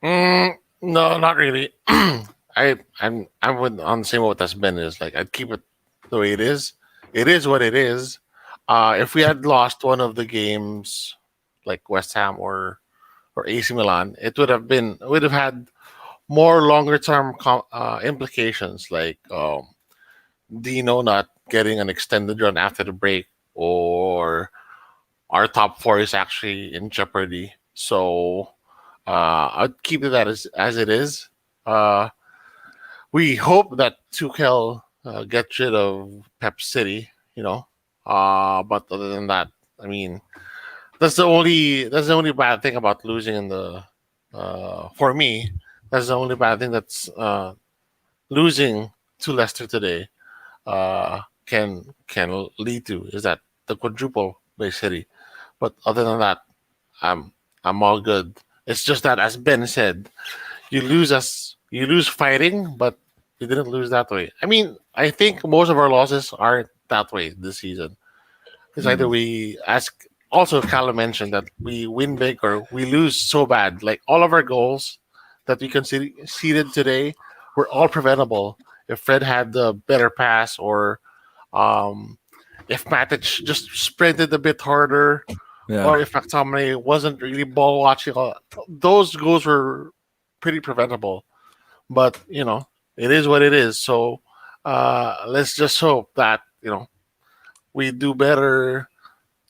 No, not really. I'm on the same what that's been is like I'd keep it the way it is. It is what it is. If we had lost one of the games like West Ham or AC Milan, it would have had more longer term implications, like Dino not getting an extended run after the break, or our top 4 is actually in jeopardy. So I'd keep it as it is. We hope that Tuchel gets rid of Pep City, But other than that, I mean, that's the only bad thing about losing in the. For me, that's the only bad thing that's losing to Leicester today can lead to is that the quadruple base city. But other than that, I'm all good. It's just that, as Ben said, you lose fighting, but you didn't lose that way. I mean, I think most of our losses aren't that way this season. It's either we ask. Also, Callum mentioned that we win big or we lose so bad. Like all of our goals that we conceded today were all preventable if Fred had the better pass or if Matic just sprinted a bit harder or if McTominay wasn't really ball watching. Those goals were pretty preventable. But, it is what it is. So let's just hope that, we do better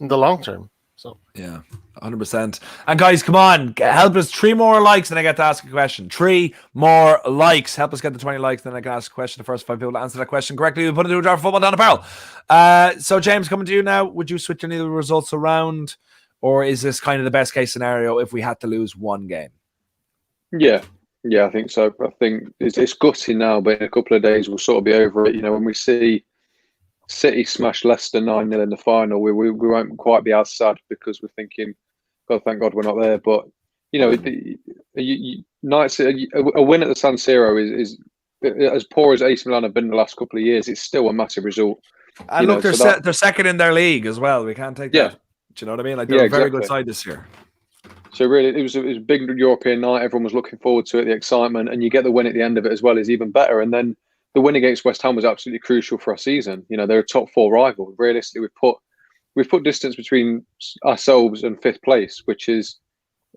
in the long term. So yeah, 100%. And guys, come on, help us 3 more likes, and I get to ask a question. 3 more likes. Help us get the 20 likes, then I can ask a question. The first 5 people to answer that question correctly, we put it into a jar for football down apparel. So James, coming to you now. Would you switch any of the results around, or is this kind of the best case scenario if we had to lose one game? Yeah, I think so. I think it's gutting now, but in a couple of days we'll sort of be over it. When we see City smash Leicester 9-0 in the final, we won't quite be as sad because we're thinking, God, thank God we're not there. But nights a win at the San Siro is as poor as AC Milan have been the last couple of years. It's still a massive result. And look, they're second in their league as well. We can't take that. Do you know what I mean? Like they're a very good side this year. So really, it was a big European night. Everyone was looking forward to it, the excitement, and you get the win at the end of it as well is even better. And then the win against West Ham was absolutely crucial for our season. They're a top 4 rival. Realistically, we've put distance between ourselves and 5th place, which is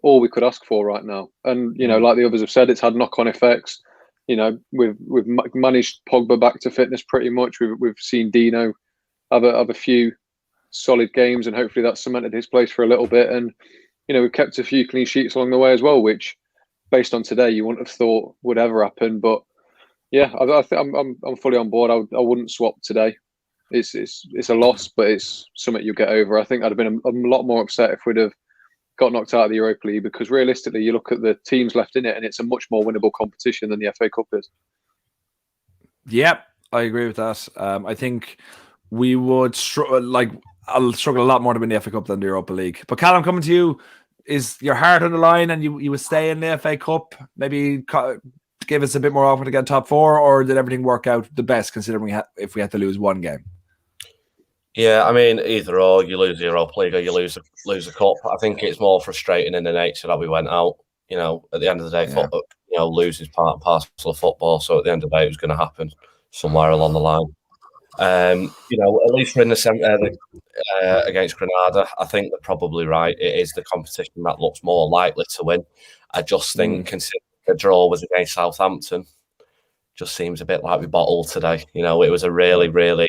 all we could ask for right now. And like the others have said, it's had knock-on effects. We've managed Pogba back to fitness pretty much. We've seen Dino have a few solid games, and hopefully that cemented his place for a little bit. And we've kept a few clean sheets along the way as well, which, based on today, you wouldn't have thought would ever happen. But yeah, I think I'm fully on board. I wouldn't swap today. It's a loss, but it's something you'll get over. I think I'd have been a lot more upset if we'd have got knocked out of the Europa League, because realistically, you look at the teams left in it, and it's a much more winnable competition than the FA Cup is. Yep, I agree with that. I think we would I'll struggle a lot more to win the FA Cup than the Europa League. But Callum, coming to you, is your heart on the line and you would stay in the FA Cup? Maybe give us a bit more offer to get top 4, or did everything work out the best considering if we had to lose one game? Yeah, I mean, either or, you lose the Europa League or you lose the cup. I think it's more frustrating in the nature that we went out. At the end of the day, football, losing is part and parcel of football. So at the end of the day, it was going to happen somewhere along the line. At least we're in the against Granada. I think they're probably right. It is the competition that looks more likely to win. I just think considering the draw was against Southampton, just seems a bit like we bottled today. It was a really, really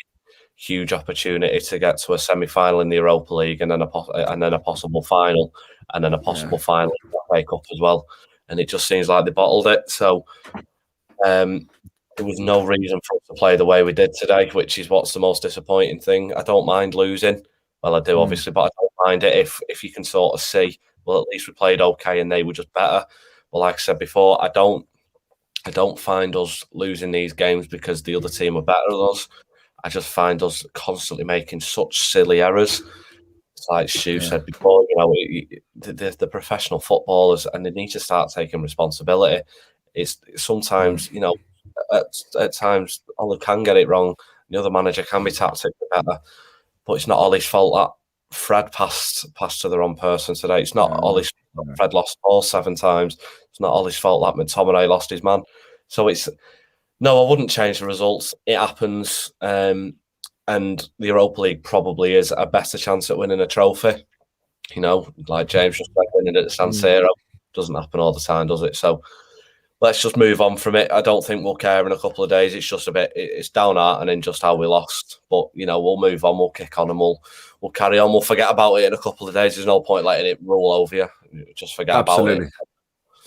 huge opportunity to get to a semi-final in the Europa League, and then a possible final, and then a possible final in the FA Cup as well. And it just seems like they bottled it. So there was no reason for us to play the way we did today, which is what's the most disappointing thing. I don't mind losing. Well, I do, obviously, but I don't mind it if you can sort of see, well, at least we played okay and they were just better. But like I said before, I don't find us losing these games because the other team are better than us. I just find us constantly making such silly errors. It's like Stu said before, the professional footballers, and they need to start taking responsibility. It's sometimes, at times, Ollie can get it wrong. The other manager can be tactically better, but it's not Ollie's fault that Fred passed to the wrong person today. It's not Ollie's fault that Fred lost all 7 times. It's not Ollie's fault that McTominay lost his man. So no, I wouldn't change the results. It happens, and the Europa League probably is a better chance at winning a trophy. Like James just said, winning at the San Siro doesn't happen all the time, does it? So let's just move on from it. I don't think we'll care in a couple of days. It's just it's downhearted and just how we lost. But we'll move on. We'll kick on and we'll carry on. We'll forget about it in a couple of days. There's no point letting it roll over you. Just forget about it.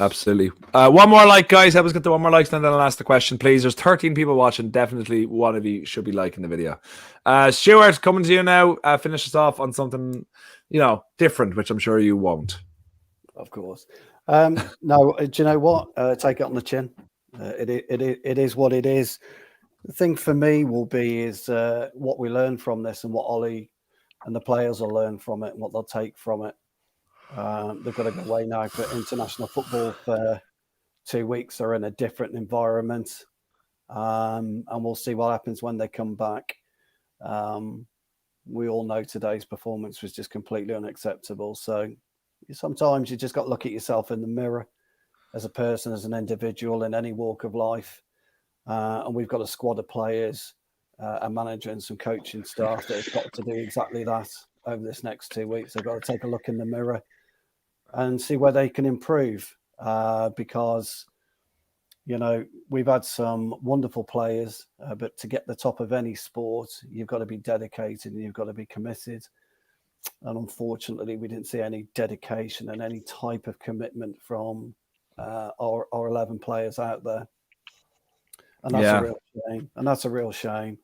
Absolutely. One more like, guys. Help us get the one more likes, and then I'll ask the question, please. There's 13 people watching. Definitely one of you should be liking the video. Stuart, coming to you now. Finish us off on something, different, which I'm sure you won't. Of course. No, do you know what? Take it on the chin. It is what it is. The thing for me will be is what we learn from this and what Ollie and the players will learn from it and what they'll take from it. They've got to go away now for international football for 2 weeks. They're in a different environment, and we'll see what happens when they come back. We all know today's performance was just completely unacceptable. So sometimes you just got to look at yourself in the mirror as a person, as an individual in any walk of life. And we've got a squad of players, a manager and some coaching staff that have got to do exactly that over this next 2 weeks. They've got to take a look in the mirror and see where they can improve, because, we've had some wonderful players, but to get the top of any sport, you've got to be dedicated and you've got to be committed. And unfortunately, we didn't see any dedication and any type of commitment from our 11 players out there. And that's a real shame. And that's a real shame.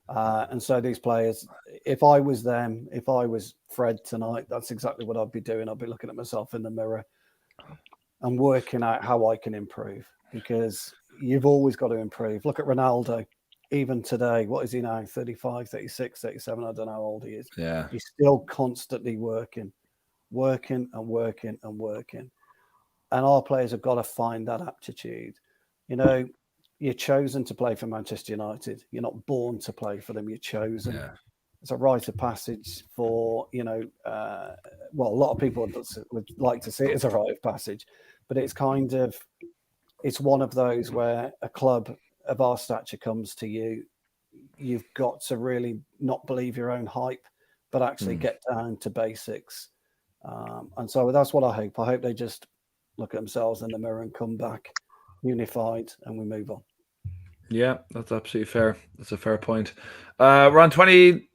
And so these players, if I was them, if I was Fred tonight, that's exactly what I'd be doing. I'd be looking at myself in the mirror and working out how I can improve, because you've always got to improve. Look at Ronaldo. Even today, what is he now? 35, 36, 37. I don't know how old he is. Yeah. He's still constantly working. And our players have got to find that aptitude. You're chosen to play for Manchester United. You're not born to play for them. You're chosen. Yeah. It's a rite of passage for, a lot of people would like to see it as a rite of passage, but it's it's one of those where a club of our stature comes to you. You've got to really not believe your own hype, but actually get down to basics. And so that's what I hope. I hope they just look at themselves in the mirror and come back unified, and we move on. Yeah, that's absolutely fair. That's a fair point. We're on 20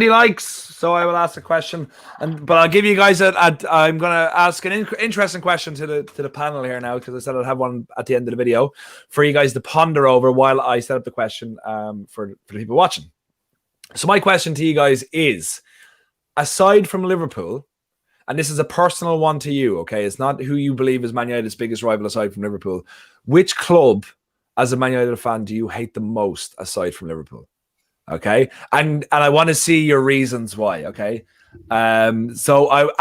likes, so I will ask a question, but I'll give you guys I'm going to ask an interesting question to the panel here now, because I said I'd have one at the end of the video for you guys to ponder over while I set up the question for the people watching. So my question to you guys is, aside from Liverpool, and this is a personal one to you, okay? It's not who you believe is Man United's biggest rival aside from Liverpool. Which club, as a Man United fan, do you hate the most aside from Liverpool? Okay, and I want to see your reasons why. Okay, so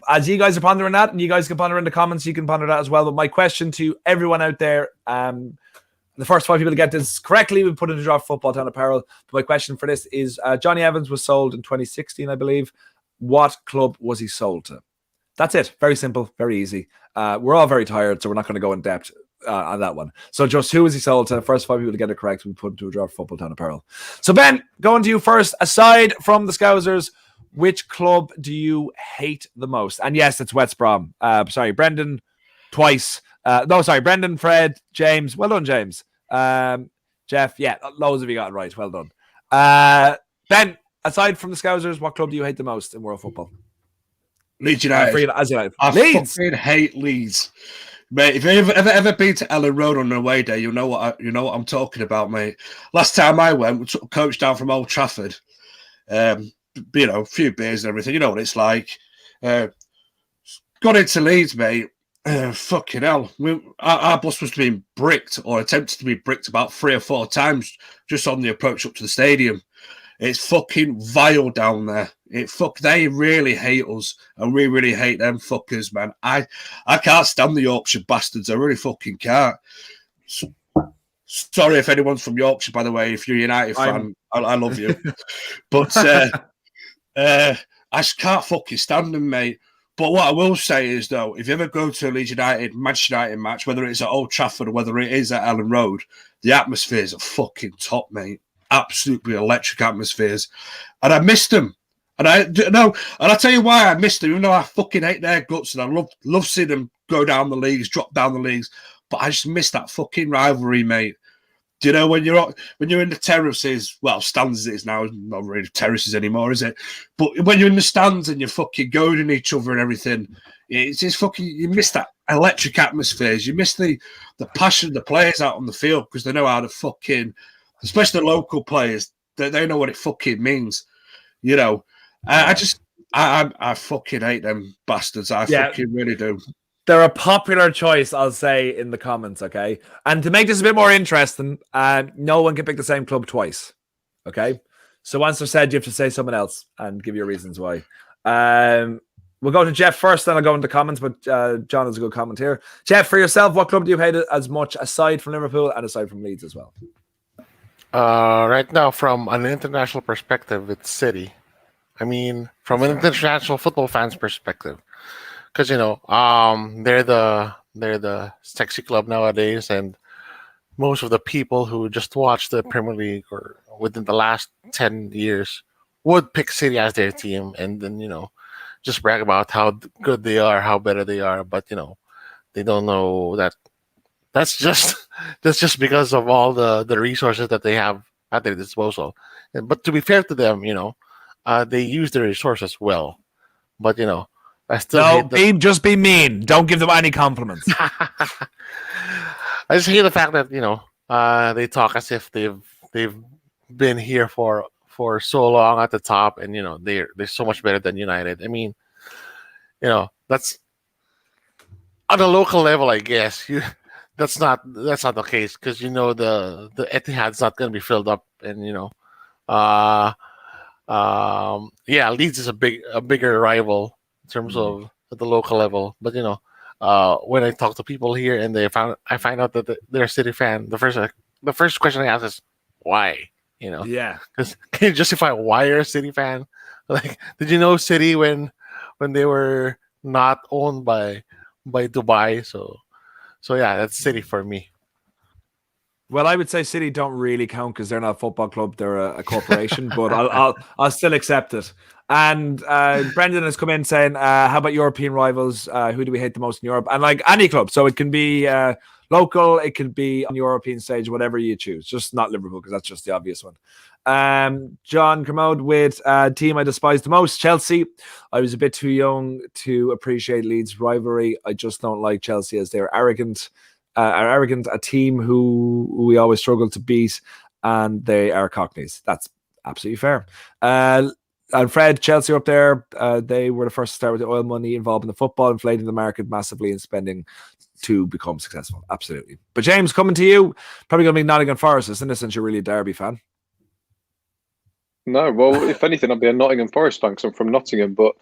as you guys are pondering that, and you guys can ponder in the comments, you can ponder that as well. But my question to everyone out there, the first 5 people to get this correctly, we put in a draw for Football Town Apparel. But my question for this is: Johnny Evans was sold in 2016, I believe. What club was he sold to? That's it. Very simple, very easy. We're all very tired, so we're not going to go in depth on that one. So just who was he sold to? The first 5 people to get it correct, we put into a draw for Football Town Apparel. So Ben, going to you first. Aside from the Scousers, which club do you hate the most? And yes, it's West Brom. Brendan twice. Brendan, Fred, James. Well done, James. Jeff, yeah, loads of you got it right. Well done. Ben, aside from the Scousers, what club do you hate the most in world football? Leeds United. I fucking hate Leeds. Mate, if you've ever been to Ellen Road on an away day, you know what I'm talking about, mate. Last time I went, we took a coach down from Old Trafford. A few beers and everything. You know what it's like. Got into Leeds, mate. Fucking hell. Our bus was being bricked, or attempted to be bricked, about 3 or 4 times just on the approach up to the stadium. It's fucking vile down there. They really hate us, and we really hate them fuckers, man. I can't stand the Yorkshire bastards. I really fucking can't. Sorry if anyone's from Yorkshire, by the way. If you're a United fan, I love you. But I just can't fucking stand them, mate. But what I will say is, though, if you ever go to a Leeds United, Manchester United match, whether it's at Old Trafford or whether it is at Ellen Road, the atmospheres are fucking top, mate. Absolutely electric atmospheres. And I missed them. And I tell you why I missed them, even though I fucking hate their guts and I love seeing them go down the leagues, drop down the leagues. But I just missed that fucking rivalry, mate. Do you know when you're in the terraces? Well, stands it is now, not really terraces anymore, is it? But when you're in the stands and you're fucking goading each other and everything, It's just fucking. You miss that electric atmospheres. You miss the passion of the players out on the field because they know how to fucking, especially the local players. They know what it fucking means. You know, I fucking hate them bastards. I fucking really do. They're a popular choice, I'll say, in the comments, okay? And to make this a bit more interesting, no one can pick the same club twice, okay? So once they're said, you have to say someone else and give your reasons why. We'll go to Jeff first, then I'll go into the comments, but John has a good comment here. Jeff, for yourself, what club do you hate as much, aside from Liverpool and aside from Leeds as well? Right now, from an international perspective, it's City. I mean, from an international football fan's perspective, because they're the sexy club nowadays, and most of the people who just watch the Premier League or within the last 10 years would pick City as their team, and then just brag about how good they are, how better they are, but they don't know that that's just because of all the resources that they have at their disposal. But to be fair to them, they use their resources well. But I still just be mean. Don't give them any compliments. I just hate the fact that they talk as if they've been here for so long at the top, and they're so much better than United. I mean, that's on a local level, I guess. That's not the case, because the Etihad's not going to be filled up, and Leeds is a bigger rival in terms of at the local level. But when I talk to people here and I find out that they're a City fan, the first question I ask is why? Because can you justify why you're a City fan? Like, did you know City when they were not owned by Dubai? So yeah, that's City for me. Well, I would say City don't really count because they're not a football club; they're a corporation. But I'll still accept it. And Brendan has come in saying, "How about European rivals? Who do we hate the most in Europe?" And like any club, so it can be local, it can be on the European stage, whatever you choose. Just not Liverpool, because that's just the obvious one. John Kermode with team I despise the most, Chelsea. I was a bit too young to appreciate Leeds' rivalry. I just don't like Chelsea as they're arrogant. A team who we always struggle to beat, and they are Cockneys. That's absolutely fair. And Fred, Chelsea are up there. They were the first to start with the oil money involved in the football, inflating the market massively and spending to become successful. Absolutely. But James, coming to you, probably going to be Nottingham Forest, isn't it, since you're really a Derby fan? No, well, if anything, I'd be a Nottingham Forest fan because I'm from Nottingham. But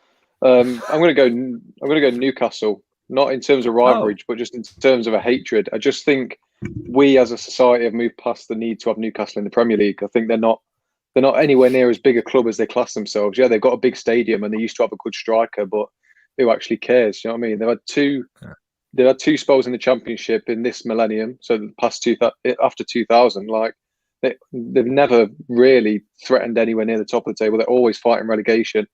I'm going to go Newcastle. Not in terms of rivalry, but just in terms of a hatred. I just think we as a society have moved past the need to have Newcastle in the Premier League. I think they're not anywhere near as big a club as they class themselves. Yeah, they've got a big stadium and they used to have a good striker, but who actually cares? You know what I mean? They've had two spells in the Championship in this millennium. So the past after 2000, like they've never really threatened anywhere near the top of the table. They're always fighting relegation.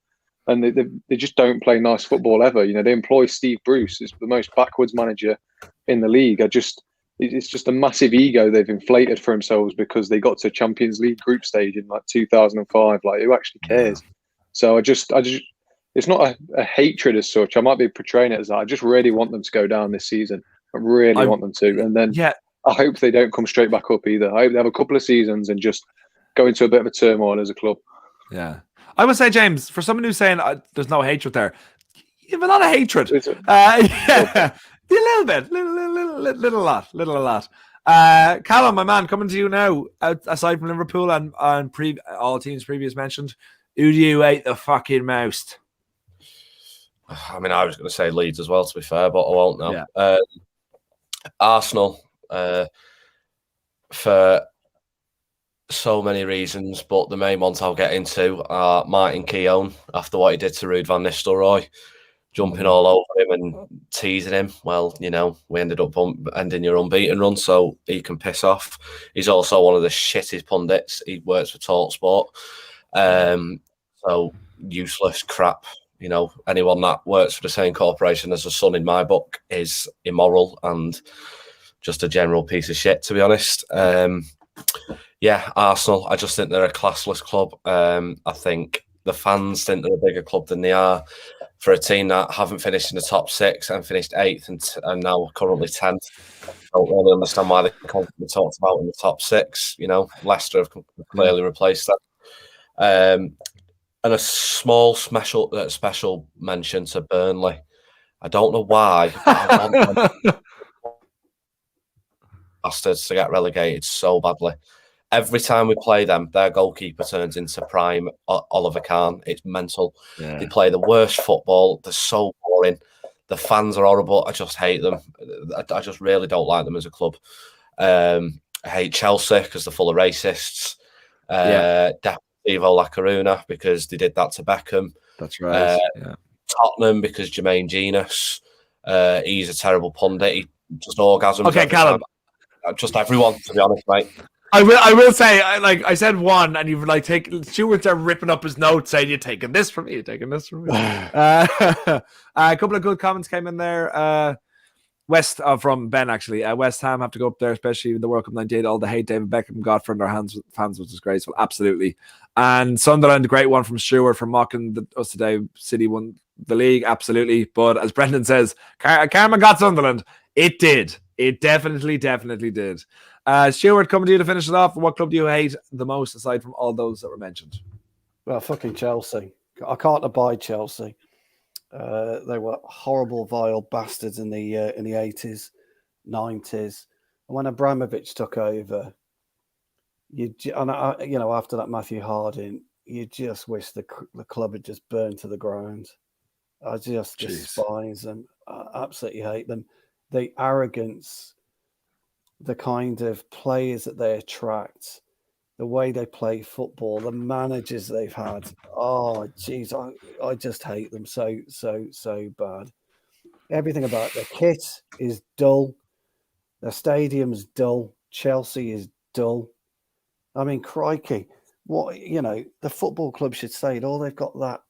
And they just don't play nice football ever. They employ Steve Bruce as the most backwards manager in the league. It's just a massive ego they've inflated for themselves because they got to Champions League group stage in like 2005. Like, who actually cares? So I just it's not a hatred as such. I might be portraying it as that. I just really want them to go down this season. I really want them to. And then I hope they don't come straight back up either. I hope they have a couple of seasons and just go into a bit of a turmoil as a club. Yeah. I would say, James, for someone who's saying there's no hatred there, you have a lot of hatred. A little bit, little lot. Callum, my man, coming to you now. Aside from Liverpool and all teams previous mentioned, who do you hate the fucking most? I mean, I was going to say Leeds as well, to be fair, but I won't now. Yeah. Arsenal, for so many reasons, but the main ones I'll get into are Martin Keown, after what he did to Ruud van Nistelrooy, jumping all over him and teasing him. Well, we ended up ending your unbeaten run, so he can piss off. He's also one of the shittest pundits. He works for TalkSport. So useless crap. Anyone that works for the same corporation as a Sun in my book is immoral and just a general piece of shit, to be honest. Arsenal, I just think they're a classless club. I think the fans think they're a bigger club than they are. for a team that haven't finished in the top 6 and finished 8th and now currently 10th. I don't really understand why they can't be talked about in the top 6. Leicester have clearly replaced that. And a small special mention to Burnley. I don't know why. I want them bastards to get relegated so badly. Every time we play them, their goalkeeper turns into prime Oliver Kahn. It's mental. Yeah. They play the worst football. They're so boring. The fans are horrible. I just hate them. I just really don't like them as a club. I hate Chelsea because they're full of racists. Devo La Coruna because they did that to Beckham. That's right. Tottenham because Jermaine Genius. He's a terrible pundit. He just orgasms. Okay, Callum. Just everyone, to be honest, mate. I will say, I said one, and you've Stuart's there ripping up his notes saying, "You're taking this from me, you're taking this from me." A couple of good comments came in there. From Ben, actually. West Ham have to go up there, especially in the World Cup 98. All the hate David Beckham got from their fans was disgraceful. Absolutely. And Sunderland, a great one from Stewart for mocking us today. City won the league. Absolutely. But as Brendan says, Karma got Sunderland. It did. It definitely did. Stewart, coming to you to finish it off. What club do you hate the most aside from all those that were mentioned? Well, fucking Chelsea. I can't abide Chelsea. They were horrible, vile bastards in the 80s, 90s. And when Abramovich took over, after that Matthew Harding, you just wish the club had just burned to the ground. I just despise them. I absolutely hate them. The arrogance, the kind of players that they attract, the way they play football, the managers they've had. Oh, geez, I just hate them so bad. Everything about their kit is dull. Their stadium's dull. Chelsea is dull. I mean, crikey, the football club should say it all. They've got that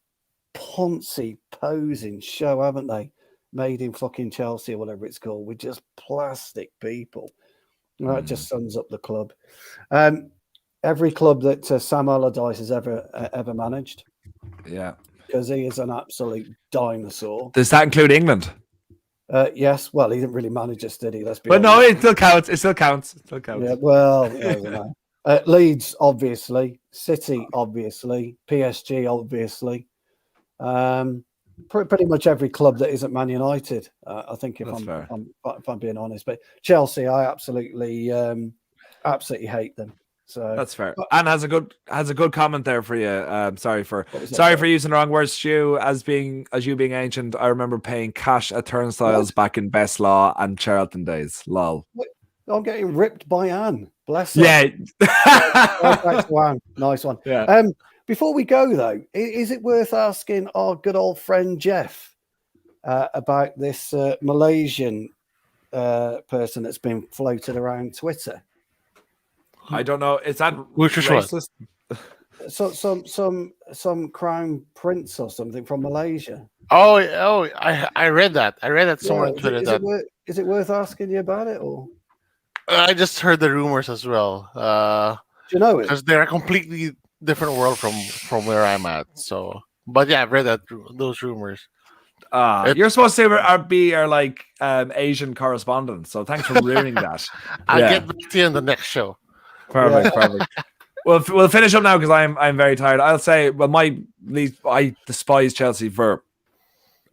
poncy posing show, haven't they? Made in fucking Chelsea or whatever it's called, with just plastic people. That just sums up the club. Every club that Sam Allardyce has ever managed. Yeah. Because he is an absolute dinosaur. Does that include England? Yes. Well, he didn't really manage us, did he? Let's be honest. No, it still counts. Yeah, well, Leeds, obviously. City, obviously. PSG, obviously. Pretty much every club that isn't Man United, I think, if I'm being honest. But Chelsea, I absolutely hate them. So that's fair. Anne has a good comment there for you. Sorry for using the wrong words, Stu. As you being ancient, I remember paying cash at turnstiles back in Best Law and Charlton days. Lol. I'm getting ripped by Anne. Bless her. Yeah. Thanks to Anne. Nice one. Yeah. Before we go, though, is it worth asking our good old friend Jeff about this Malaysian person that's been floated around Twitter? I don't know. Is that which racist? Some crown prince or something from Malaysia. Oh! I read that. I read that somewhere on Twitter. Is it worth asking you about it, or? I just heard the rumors as well. Do you know it? Because they're a completely different world from where I'm at. So, but yeah, I've read those rumors. You're supposed to be our Asian correspondent, so thanks for ruining that. I'll get back to you in the next show. Perfect. We'll finish up now because I'm very tired. I'll say, I despise Chelsea for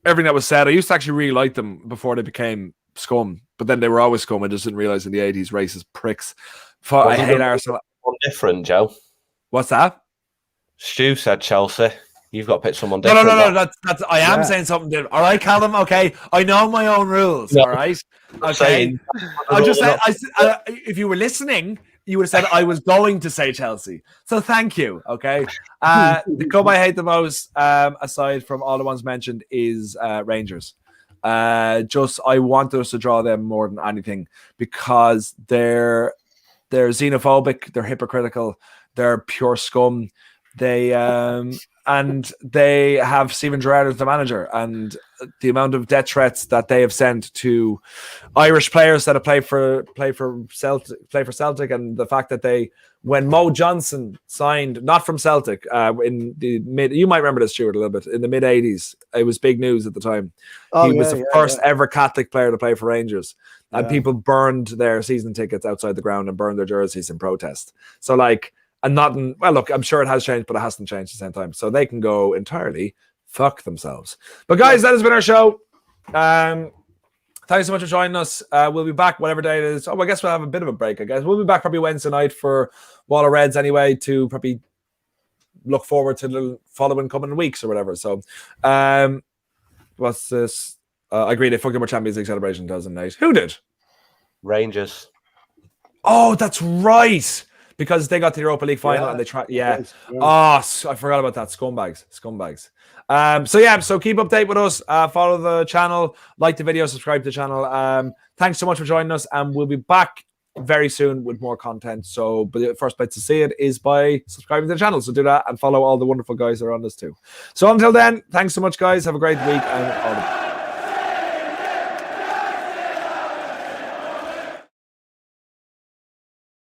everything that was said. I used to actually really like them before they became scum, but then they were always scum. I just didn't realize in the 80s, racist pricks. I hate Arsenal. Different, Joe. What's that? Stu said Chelsea. You've got to pick someone different. No. That's I am saying something different. All right, Callum. Okay, I know my own rules. No, all right. Okay. I just said, if you were listening, you would have said I was going to say Chelsea. So thank you. Okay. The club I hate the most, aside from all the ones mentioned, is Rangers. I wanted us to draw them more than anything because they're xenophobic, they're hypocritical, they're pure scum. They and they have Steven Gerrard as the manager, and the amount of death threats that they have sent to Irish players that have played for Celtic, and the fact that when Mo Johnson signed, not from Celtic, in the you might remember this, Stuart, a little bit, in the mid '80s, it was big news at the time. He was the first ever Catholic player to play for Rangers, and people burned their season tickets outside the ground and burned their jerseys in protest. So and well, look, I'm sure it has changed, but it hasn't changed at the same time. So they can go entirely fuck themselves. But guys, that has been our show. Thanks so much for joining us. We'll be back whatever day it is. I guess we'll have a bit of a break, I guess. We'll be back probably Wednesday night for Wall of Reds anyway, to probably look forward to the following coming weeks or whatever. So, what's this? I agree, they fucked up our Champions League celebration in 2008. Who did? Rangers. Oh, that's right. Because they got to the Europa League final and they tried. Yeah. Oh, I forgot about that. Scumbags. So keep update with us. Follow the channel, like the video, subscribe to the channel. Thanks so much for joining us, and we'll be back very soon with more content. So, but the first place to see it is by subscribing to the channel. So do that and follow all the wonderful guys that are on this too. So until then, thanks so much, guys. Have a great week and all the best.